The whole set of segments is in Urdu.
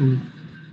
2।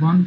1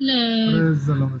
Praise the Lord।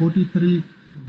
43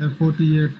48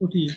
48।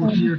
48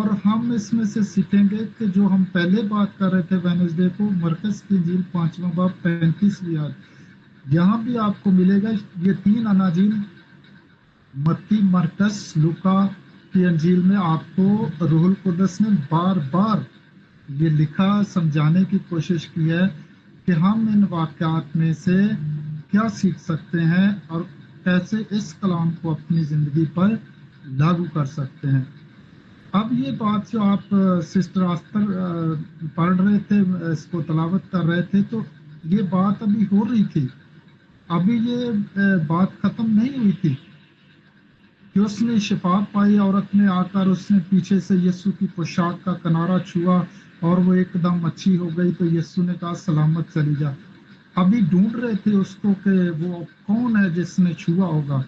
اور ہم اس میں سے سیکھیں گے کہ جو ہم پہلے بات کر رہے تھے وینسڈے کو، مرکز کی انجیل 5واں باب 35ویں آیت، یہاں بھی آپ کو ملے گا یہ 3 اناجیل متی، مرکز، لوکا کی انجیل میں آپ کو روح القدس نے بار بار یہ لکھا، سمجھانے کی کوشش کی ہے کہ ہم ان واقعات میں سے کیا سیکھ سکتے ہیں اور کیسے اس کلام کو اپنی زندگی پر لاگو کر سکتے ہیں۔ اب یہ بات جو آپ سسٹر آستر پڑھ رہے تھے، اس کو تلاوت کر رہے تھے، تو یہ بات ابھی ہو رہی تھی، ابھی یہ بات ختم نہیں ہوئی تھی کہ اس نے شفا پائی، عورت نے آ کر اس نے پیچھے سے یسوع کی پوشاک کا کنارہ چھوا اور وہ ایک دم اچھی ہو گئی، تو یسوع نے کہا سلامت چلی جا۔ ابھی ڈھونڈ رہے تھے اس کو کہ وہ کون ہے جس نے چھوا ہوگا،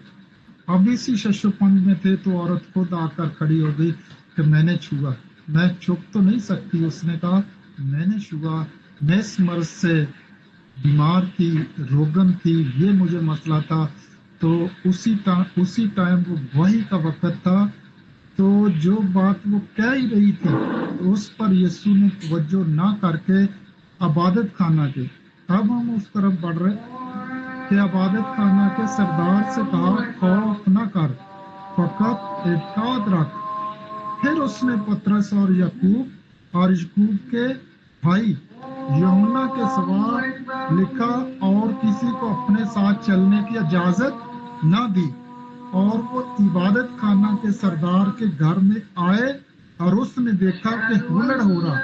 اب اسی ششوپنج میں تھے تو عورت خود آ کر کھڑی ہو گئی کہ میں نے چھوا، میں چھپ تو نہیں سکتی۔ اس نے کہا میں نے چھوا، میں اس مرض سے بیمار تھی، روگن تھی، یہ مجھے مسئلہ تھا۔ تو اسی ٹائم وہ وہی کا وقت تھا، تو جو بات وہ کہہ ہی رہی تھی اس پر یسوع نے توجہ نہ کر کے عبادت خانہ کے، اب ہم اس طرف بڑھ رہے کہ عبادت خانہ کے سردار سے کہا خوف نہ کر، فقط اعتقاد رکھ۔ پھر اس نے پترس اور یعقوب کے بھائی یوحنا کے سوا لکھا اور کسی کو اپنے ساتھ چلنے کی اجازت نہ دی، اور وہ عبادت خانہ کے سردار کے گھر میں آئے اور اس نے دیکھا کہ ہلڑ ہو رہا،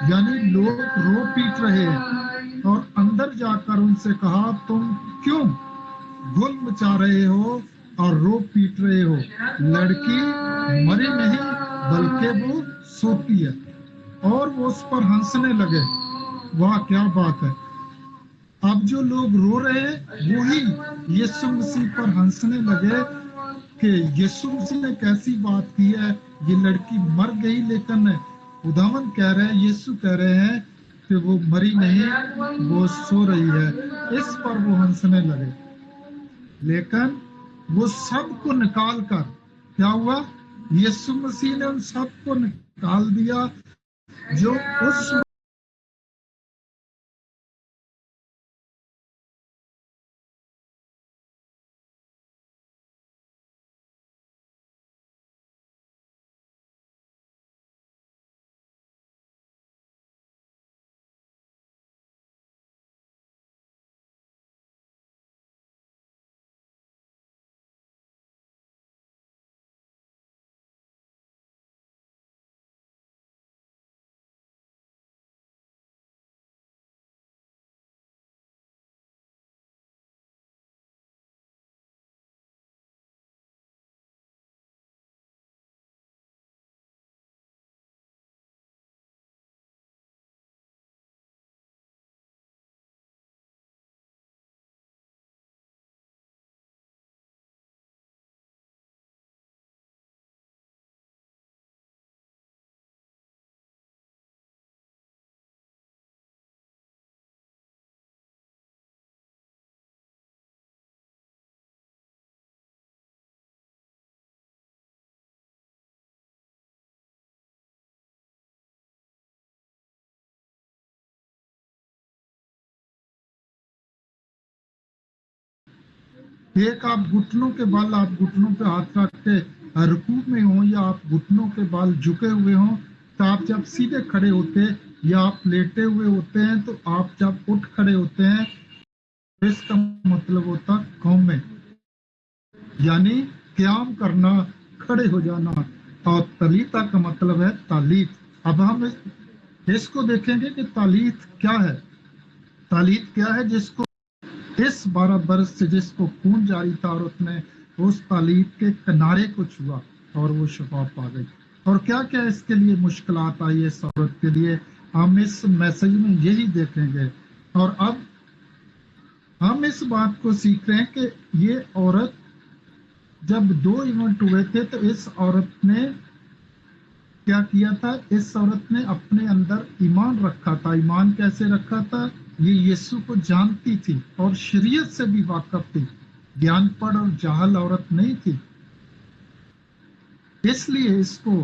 یعنی لوگ رو پیٹ رہے ہیں، اور اندر جا کر ان سے کہا تم کیوں گل مچا رہے ہو اور رو پیٹ رہے ہو، لڑکی مری نہیں بلکہ وہ سوتی ہے۔ اور وہ اس پر ہنسنے لگے۔ واہ کیا بات ہے! اب جو لوگ رو رہے ہیں وہی یسوع مسیح پر ہنسنے لگے کہ یسوع مسیح نے کیسی بات کی ہے، یہ لڑکی مر گئی لیکن خداوند کہہ رہے ہیں، یسوع کہہ رہے ہیں کہ وہ مری نہیں، وہ سو رہی ہے۔ اس پر وہ ہنسنے لگے، لیکن وہ سب کو نکال کر کیا ہوا، یسوع مسیح نے ان سب کو نکال دیا جو اس ایک آپ گھٹنوں کے بال، آپ گھٹنوں پہ ہاتھ رکھ کے رکوع میں ہوں یا آپ گھٹنوں کے بال جھکے ہوئے ہوں، تو آپ جب سیدھے کھڑے ہوتے یا آپ لیٹے ہوئے ہوتے ہیں، تو آپ جب اٹھ کھڑے ہوتے ہیں اس کا مطلب ہوتا قوم میں، یعنی قیام کرنا، کھڑے ہو جانا، اور تلیتا کا مطلب ہے تالیت۔ اب ہم اس کو دیکھیں گے کہ تالیت کیا ہے۔ تالیت کیا ہے؟ جس کو اس 12 برس سے جس کو خون جاری تھا، اور اس نے اس تالیت کے کنارے کو چھوا اور وہ شفا پا گئی۔ اور کیا کیا اس کے لیے مشکلات آئی اس عورت کے لیے، ہم اس میسج میں یہی دیکھیں گے۔ اور اب ہم اس بات کو سیکھ رہے ہیں کہ یہ عورت، جب 2 ایونٹ ہوئے تھے تو اس عورت نے کیا کیا تھا، اس عورت نے اپنے اندر ایمان رکھا تھا۔ ایمان کیسے رکھا تھا؟ یہ یسوع کو جانتی تھی اور شریعت سے بھی واقف تھی، گیان پڑھ اور جاہل عورت نہیں تھی، اس لیے اس کو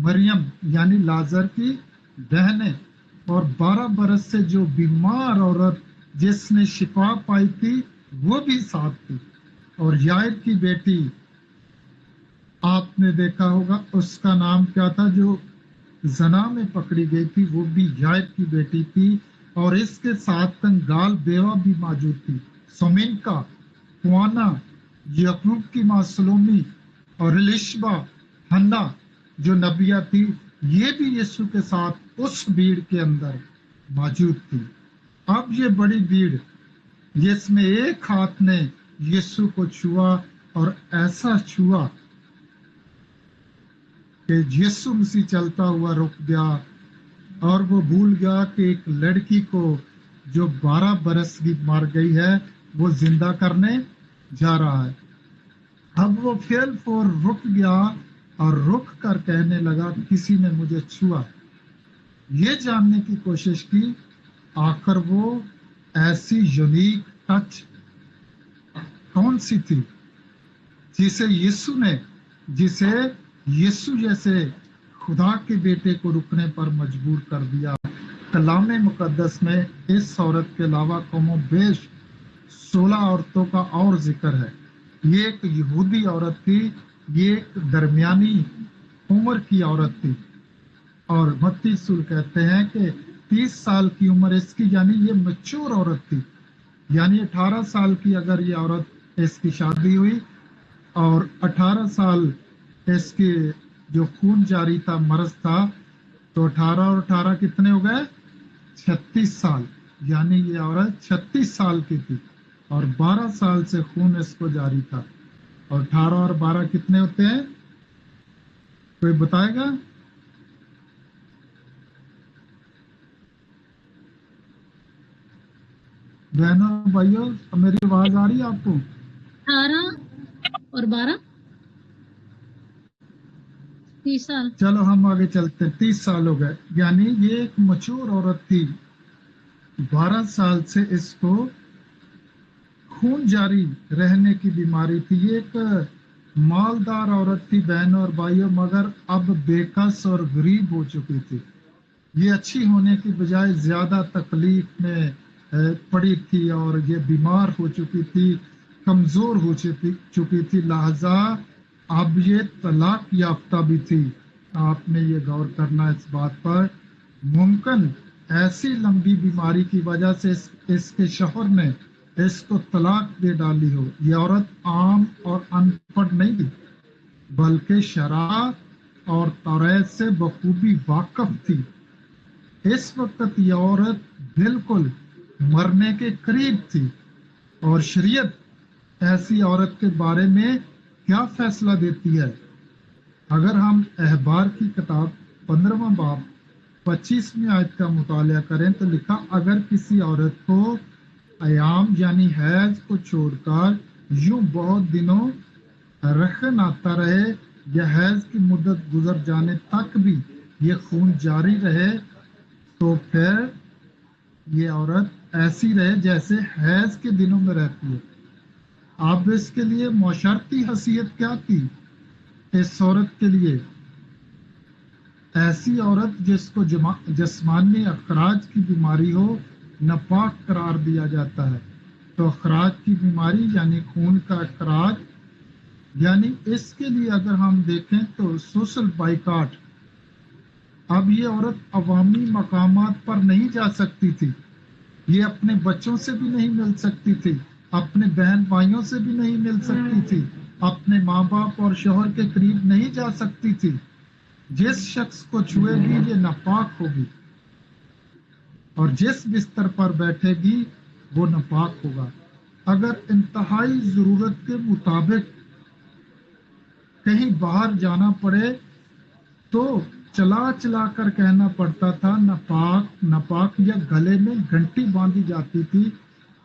مریم یعنی لازر کی بہنیں اور 12 برس سے جو بیمار عورت جس نے شفا پائی تھی وہ بھی ساتھ تھی، اور یائر کی بیٹی آپ نے دیکھا ہوگا اس کا نام کیا تھا، جو زنا میں پکڑی گئی تھی وہ بھی یائر کی بیٹی تھی، اور اس کے ساتھ کنگال بیوہ بھی موجود تھی، سومینکا، خوانا، یعقوب کی ماں سلومی اور الشبا، ہنا جو نبیہ تھی، یہ بھی یسوع کے ساتھ اس بھیڑ کے اندر موجود تھی۔ اب یہ بڑی بھیڑ جس میں ایک ہاتھ نے یسوع کو چھوا، اور ایسا چھوا کہ یسوع مسیح چلتا ہوا رک گیا، اور وہ بھول گیا کہ ایک لڑکی کو جو 12 برس کی مر گئی ہے وہ زندہ کرنے جا رہا ہے۔ اب وہ فعل فور رک گیا اور رک کر کہنے لگا کسی نے مجھے چھوا۔ یہ جاننے کی کوشش کی آخر وہ ایسی یونیک ٹچ کون سی تھی جسے یسوع جیسے خدا کے بیٹے کو رکنے پر مجبور کر دیا۔ کلام مقدس میں اس عورت کے علاوہ کم و بیش 16 عورتوں کا اور ذکر ہے۔ یہ ایک یہودی عورت تھی، یہ ایک درمیانی عمر کی عورت تھی، اور متی رسول کہتے ہیں کہ 30 سال کی عمر اس کی، یعنی یہ میچور عورت تھی، یعنی 18 سال کی اگر یہ عورت اس کی شادی ہوئی اور 18 سال اس کی جو خون جاری تھا مرض تھا، تو 18 اور 18 کتنے ہو گئے؟ 36 سال، یعنی یہ عورت 36 سال کی تھی اور 12 سال سے خون اس کو جاری تھا، اور 18 اور 12 کتنے ہوتے ہیں؟ کوئی بتائے گا؟ بہنوں بھائیوں میری آواز آ رہی ہے آپ کو؟ 18 اور 12 30 سال۔ چلو ہم آگے چلتے ہیں۔ 30 سال ہو گئے، یعنی یہ ایک مچور عورت تھی، 12 سال سے اس کو خون جاری رہنے کی بیماری تھی۔ یہ ایک مالدار عورت تھی بہنوں اور بھائیوں، مگر اب بےکس اور غریب ہو چکی تھی۔ یہ اچھی ہونے کی بجائے زیادہ تکلیف میں پڑی تھی، اور یہ بیمار ہو چکی تھی، کمزور ہو چکی تھی، لہذا اب یہ طلاق یافتہ بھی تھی۔ آپ نے یہ غور کرنا اس بات پر، ممکن ایسی لمبی بیماری کی وجہ سے اس کے شوہر نے اس کو طلاق دے ڈالی ہو۔ یہ عورت عام اور ان پڑھ نہیں تھی، بلکہ شرع اور توریت سے بخوبی واقف تھی۔ اس وقت یہ عورت بالکل مرنے کے قریب تھی، اور شریعت ایسی عورت کے بارے میں کیا فیصلہ دیتی ہے؟ اگر ہم احبار کی کتاب 15واں باب 25ویں آیت کا مطالعہ کریں تو لکھا، اگر کسی عورت کو ایام یعنی حیض کو چھوڑ کر یوں بہت دنوں رخن آتا رہے، یا حیض کی مدت گزر جانے تک بھی یہ خون جاری رہے، تو پھر یہ عورت ایسی رہے جیسے حیض کے دنوں میں رہتی ہے۔ اب اس کے لیے معاشرتی حیثیت کیا تھی اس عورت کے لیے؟ ایسی عورت جس کو جسمانی اخراج کی بیماری ہو ناپاک قرار دیا جاتا ہے۔ تو اخراج کی بیماری یعنی خون کا اخراج، یعنی اس کے لیے اگر ہم دیکھیں تو سوشل بائیکاٹ۔ اب یہ عورت عوامی مقامات پر نہیں جا سکتی تھی، یہ اپنے بچوں سے بھی نہیں مل سکتی تھی، اپنے بہن بھائیوں سے بھی نہیں مل سکتی تھی، اپنے ماں باپ اور شوہر کے قریب نہیں جا سکتی تھی۔ جس شخص کو چھوئے گی یہ ناپاک ہوگی، اور جس بستر پر بیٹھے گی وہ ناپاک ہوگا۔ اگر انتہائی ضرورت کے مطابق کہیں باہر جانا پڑے تو چلا چلا کر کہنا پڑتا تھا ناپاک ناپاک، یا گلے میں گھنٹی باندھی جاتی تھی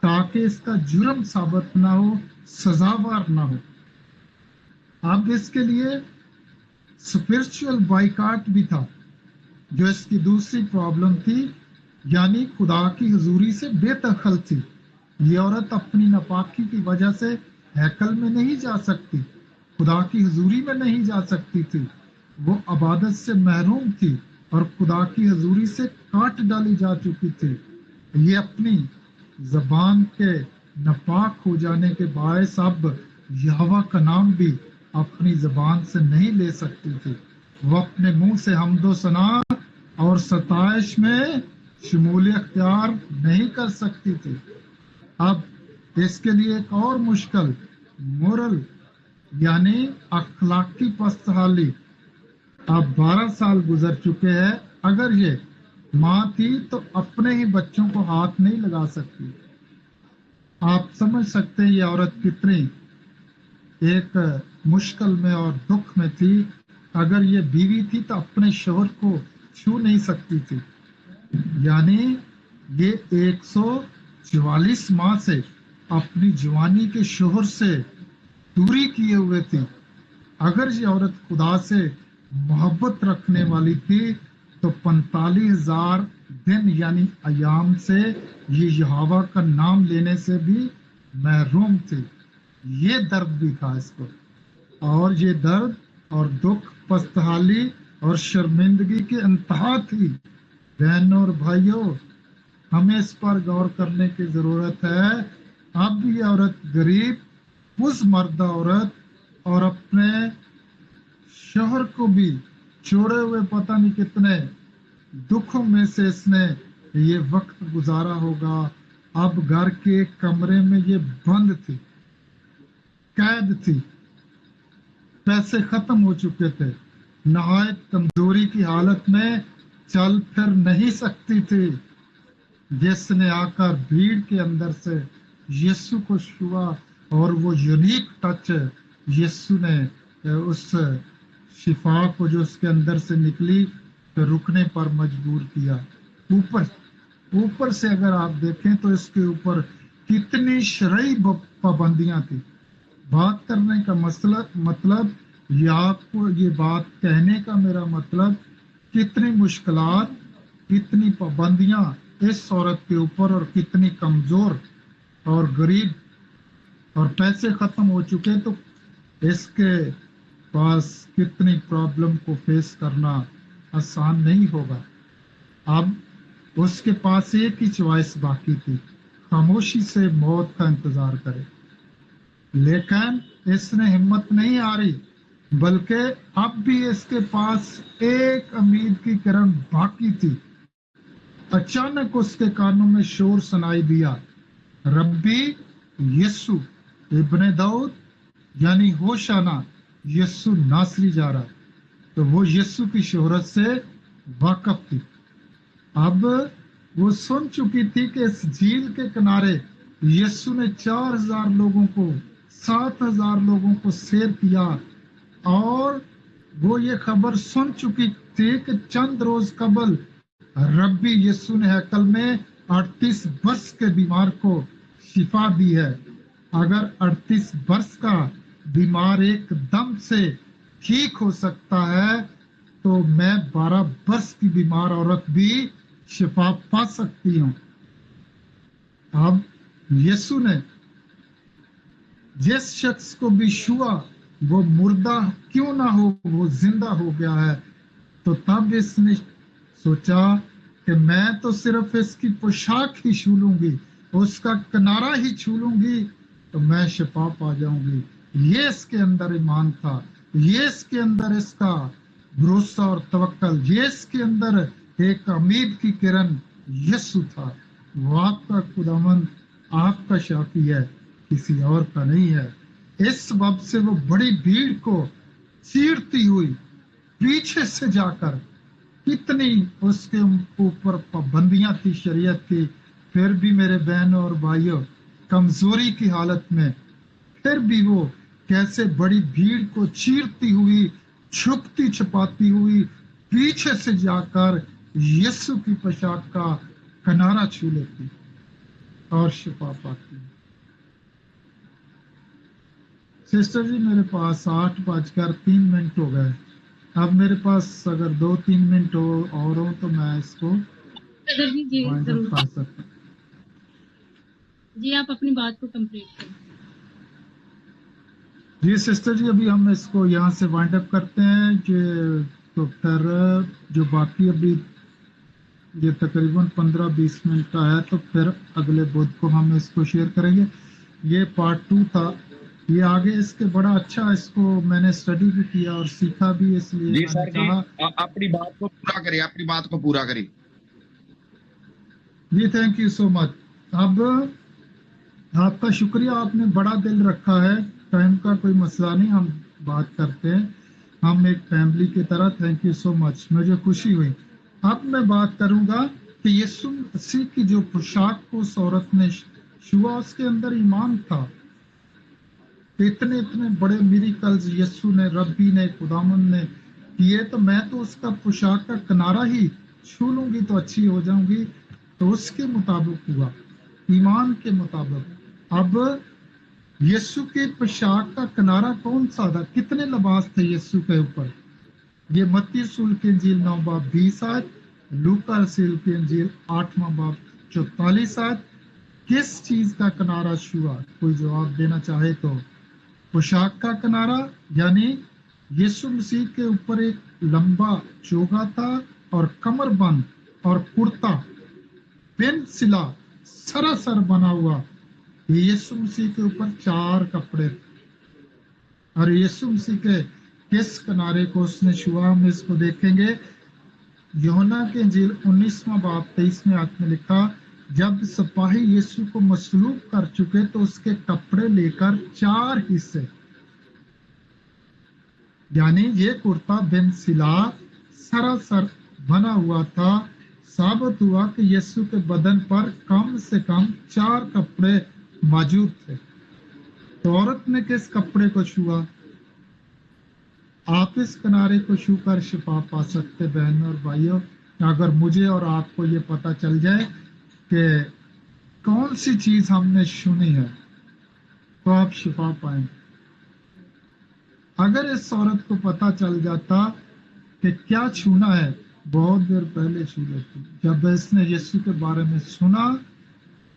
تاکہ اس کا جرم ثابت نہ ہو، سزاوار نہ ہو۔ اب اس کے لیے اسپرچول بائیکاٹ بھی تھا، جو اس کی دوسری پرابلم تھی، یعنی خدا کی حضوری سے بے دخل تھی۔ یہ عورت اپنی ناپاکی کی وجہ سے ہیکل میں نہیں جا سکتی، خدا کی حضوری میں نہیں جا سکتی تھی، وہ عبادت سے محروم تھی اور خدا کی حضوری سے کاٹ ڈالی جا چکی تھی. یہ اپنی زبان کے ناپاک ہو جانے کے باعث اب یہوہ کا نام بھی اپنی زبان سے نہیں لے سکتی تھی. وہ اپنے منہ سے حمد و ثنا اور ستائش میں شمول اختیار نہیں کر سکتی تھی. اب اس کے لیے ایک اور مشکل مورل یعنی اخلاقی پستحالی. اب 12 سال گزر چکے ہیں. اگر یہ ماں تھی تو اپنے ہی بچوں کو ہاتھ نہیں لگا سکتی. آپ سمجھ سکتے ہیں یہ عورت کتنی ایک مشکل میں اور دکھ میں تھی. اگر یہ بیوی تھی تو اپنے شوہر کو چھو نہیں سکتی تھی. یعنی یہ 144 ماہ سے اپنی جوانی کے شوہر سے دوری کیے ہوئے تھی. اگر یہ عورت خدا سے محبت رکھنے والی تھی تو 45,000 دن یعنی ایام سے یہ یہوہ کا نام لینے سے بھی محروم تھی. یہ درد بھی تھا اس کو، اور یہ درد اور دکھ پستحالی اور شرمندگی کی انتہا تھی. بہنوں اور بھائیوں، ہمیں اس پر غور کرنے کی ضرورت ہے. اب یہ عورت غریب اس مردہ عورت اور اپنے شوہر کو بھی چھوڑے ہوئے پتہ نہیں کتنے دکھوں میں سے اس نے یہ وقت گزارا ہوگا. اب گھر کے کمرے میں یہ بند تھی، قید تھی، پیسے ختم ہو چکے تھے، نہایت کمزوری کی حالت میں چل پھر نہیں سکتی تھی. جس نے آ کر بھیڑ کے اندر سے یسوع کو چھوا اور وہ یونیک ٹچ یسوع نے اس شفا کو جو اس کے اندر سے نکلی تو رکنے پر مجبور کیا. اوپر سے اگر آپ دیکھیں تو اس کے اوپر کتنی شرعی پابندیاں تھی. بات کرنے کا مطلب یا آپ کو یہ بات کہنے کا میرا مطلب کتنی مشکلات، کتنی پابندیاں اس عورت کے اوپر، اور کتنی کمزور اور غریب اور پیسے ختم ہو چکے تو اس کے پاس کتنی پرابلم کو فیس کرنا آسان نہیں ہوگا. اب اس کے پاس ایک ہی چوائس باقی تھی، خاموشی سے موت کا انتظار کرے. لیکن اس نے ہمت نہیں ہاری، بلکہ اب بھی اس کے پاس ایک امید کی کرن باقی تھی. اچانک اس کے کانوں میں شور سنائی دیا، ربی یسوع ابن داؤد، یعنی ہوشانا، یسوع ناصری جا رہا. تو وہ یسوع کی شہرت سے واقف تھی. اب وہ سن چکی تھی کہ اس جھیل کے کنارے یسوع نے 4,000 لوگوں کو، 7,000 لوگوں کو سیر کیا، اور وہ یہ خبر سن چکی تھی کہ چند روز قبل ربی یسوع نے ہیکل میں 38 برس کے بیمار کو شفا دی ہے. اگر 38 برس کا بیمار ایک دم سے ٹھیک ہو سکتا ہے تو میں 12 برس کی بیمار عورت بھی شفا پا سکتی ہوں. اب یسوع نے جس شخص کو بھی چھوا وہ مردہ کیوں نہ ہو وہ زندہ ہو گیا ہے. تو تب اس نے سوچا کہ میں تو صرف اس کی پوشاک ہی چھو لوں گی، اس کا کنارہ ہی چھو لوں گی تو میں شفا پا جاؤں گی. یہ اس کے اندر ایمان تھا، یہ اس کے اندر اس کا بھروسہ اور توکل، یہ اس کے اندر ایک امید کی کرن یسوع تھا. وہ آپ کا خداوند، آپ کا شافی ہے، کسی اور کا نہیں ہے. اس سبب سے وہ بڑی بھیڑ کو چیرتی ہوئی پیچھے سے جا کر، کتنی اس کے اوپر پابندیاں تھی شریعت کی، پھر بھی میرے بہنوں اور بھائیوں، کمزوری کی حالت میں پھر بھی وہ کیسے بڑی بھیڑ کو چیرتی ہوئی، چھپتی چھپاتی ہوئی پیچھے سے جا کر یسوع کی پوشاک کا کنارہ چھو لیتی اور شفا پاتی. سسٹر جی، میرے پاس 8:03 ہو گئے. اب میرے پاس اگر 2-3 منٹ اور ہو تو میں اس کو صدر جی جی وائنڈ اپ ضرور کر سکتا ہوں. جی، آپ اپنی بات کو کمپلیٹ کریں. جی سسٹر جی، ابھی ہم اس کو یہاں سے وائنڈ اپ کرتے ہیں کہ تو پھر جو باقی ابھی یہ تقریباً 15-20 منٹ کا ہے، تو پھر اگلے بدھ کو ہم اس کو شیئر کریں گے. یہ پارٹ 2 تھا. یہ آگے اس کے بڑا اچھا، اس کو میں نے اسٹڈی بھی کیا اور سیکھا بھی، اس لیے جی میں نے سر جی، چاہا. اپنی بات کو پورا کریں، اپنی بات کو پورا کریں. جی تھینک یو سو مچ. اب آپ کا شکریہ، آپ نے بڑا دل رکھا ہے. ٹائم کا کوئی مسئلہ نہیں، ہم بات کرتے ہیں ہم ایک فیملی کی طرح. تھینک یو سو مچ، مجھے خوشی ہوئی. اب میں بات کروں گا کہ یسوع مسیح کی جو پوشاک کو اس عورت نے چھوا، اس کے اندر ایمان تھا. اتنے اتنے بڑے میریکلز یسوع نے، ربی نے، خداوند نے کیے، تو میں تو اس کا پوشاک کا کنارہ ہی چھو لوں گی تو اچھی ہو جاؤں گی. تو اس کے مطابق ہوا، ایمان کے مطابق. اب یسوع کے پوشاک کا کنارہ کون سا تھا؟ کتنے لباس تھے یسوع کے اوپر؟ یہ متی رسول کی انجیل 9:20 آیت، لوکا رسول کی انجیل 8:44 آیت. کس چیز کا کنارہ چھوا؟ کوئی جواب دینا چاہے تو. پوشاک کا کنارہ، یعنی یسوع مسیح کے اوپر ایک لمبا چوگا تھا اور کمر بند اور کرتا بن سلا سراسر بنا ہوا. یسوع مسیح کے اوپر 4 کپڑے تھے. اور یسوع مسیح کے کس کنارے کو اس نے چھوا؟ ہم اس کو دیکھیں گے. یوحنا کے انجیل 19واں باب 23ویں آیت میں لکھا، جب سپاہی یسوع کو مصلوب کر چکے تو اس کے کپڑے لے کر 4 حصے، یعنی یہ کرتا بن سلا سراسر بنا ہوا تھا. ثابت ہوا کہ یسوع کے بدن پر کم سے کم 4 کپڑے موجود تھے. تو عورت نے کس کپڑے کو چھوا؟ آپ اس کنارے کو چھو کر شفا پا سکتے بہنوں اور بھائیوں. اگر مجھے اور آپ کو یہ پتا چل جائے کہ کون سی چیز ہم نے چھونی ہے تو آپ شفا پائیں. اگر اس عورت کو پتا چل جاتا کہ کیا چھونا ہے، بہت دیر پہلے چھو لیتی. جب اس نے یسوع کے بارے میں سنا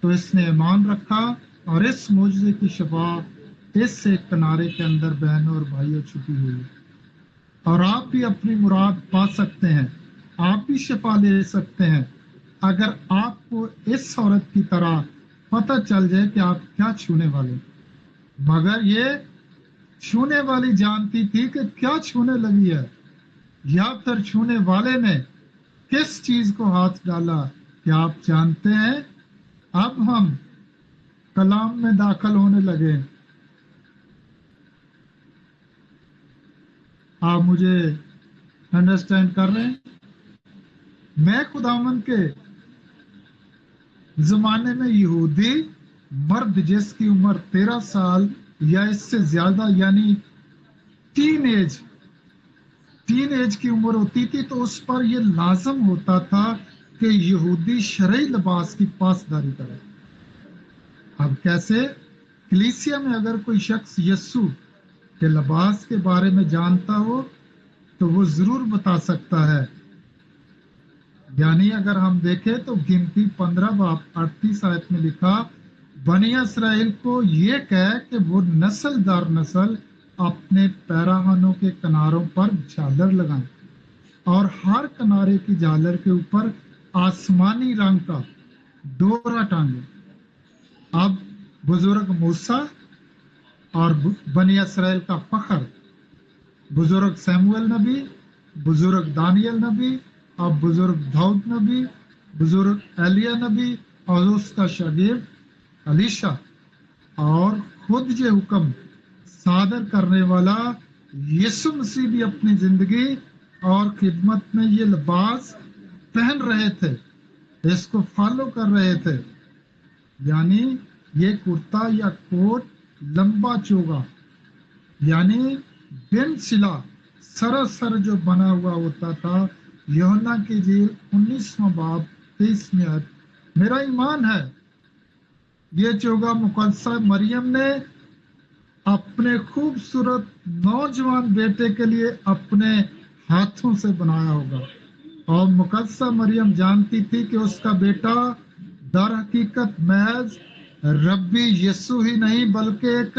تو اس نے ایمان رکھا اور اس معجزے کی شفا اس ایک کنارے کے اندر بہنوں اور بھائیوں چھپی ہوئی ہے. اور آپ بھی اپنی مراد پا سکتے ہیں، آپ بھی شفا لے سکتے ہیں اگر آپ کو اس عورت کی طرح پتہ چل جائے کہ آپ کیا چھونے والے. مگر یہ چھونے والی جانتی تھی کہ کیا چھونے لگی ہے، یا پھر چھونے والے نے کس چیز کو ہاتھ ڈالا. کیا آپ جانتے ہیں؟ اب ہم کلام میں داخل ہونے لگے. آپ مجھے انڈرسٹینڈ کر رہے ہیں؟ میں خداوند کے زمانے میں یہودی مرد جس کی عمر 13 سال یا اس سے زیادہ، یعنی ٹین ایج کی عمر ہوتی تھی، تو اس پر یہ لازم ہوتا تھا کہ یہودی شرعی لباس کی پاسداری کرے. اب کیسے؟ کلیسیا میں اگر کوئی شخص یسوع کے لباس کے بارے میں جانتا ہو تو وہ ضرور بتا سکتا ہے. یعنی اگر ہم دیکھیں تو گنتی 15 باب 38 آیت میں لکھا، بنی اسرائیل کو یہ کہے کہ وہ نسل در نسل اپنے پیراہنوں کے کناروں پر جھالر لگائیں اور ہر کنارے کی جھالر کے اوپر آسمانی رنگ کا ڈورا ٹانگے. اب بزرگ موسیٰ اور بنی اسرائیل کا فخر، بزرگ سیموئیل نبی، بزرگ دانیل نبی اور بزرگ داؤد نبی، بزرگ ایلیا نبی اور اس کا شاگرد الیشا، اور خود یہ حکم صادر کرنے والا یسوع مسیح بھی اپنی زندگی اور خدمت میں یہ لباس پہن رہے تھے، اس کو فالو کر رہے تھے. یعنی یہ کرتا یا کوٹ لمبا چوگا، یعنی بن سلا سراسر جو بنا ہوا ہوتا تھا. یوحنا کی انجیل 19واں باب 23ویں آیت. میرا ایمان ہے یہ چوگا مقدسہ مریم نے اپنے خوبصورت نوجوان بیٹے کے لیے اپنے ہاتھوں سے بنایا ہوگا. اور مقدسہ مریم جانتی تھی کہ اس کا بیٹا در حقیقت محض ربی یسوع ہی نہیں بلکہ ایک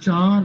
4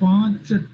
5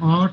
8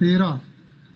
13।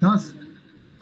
10,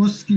اس کی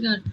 God.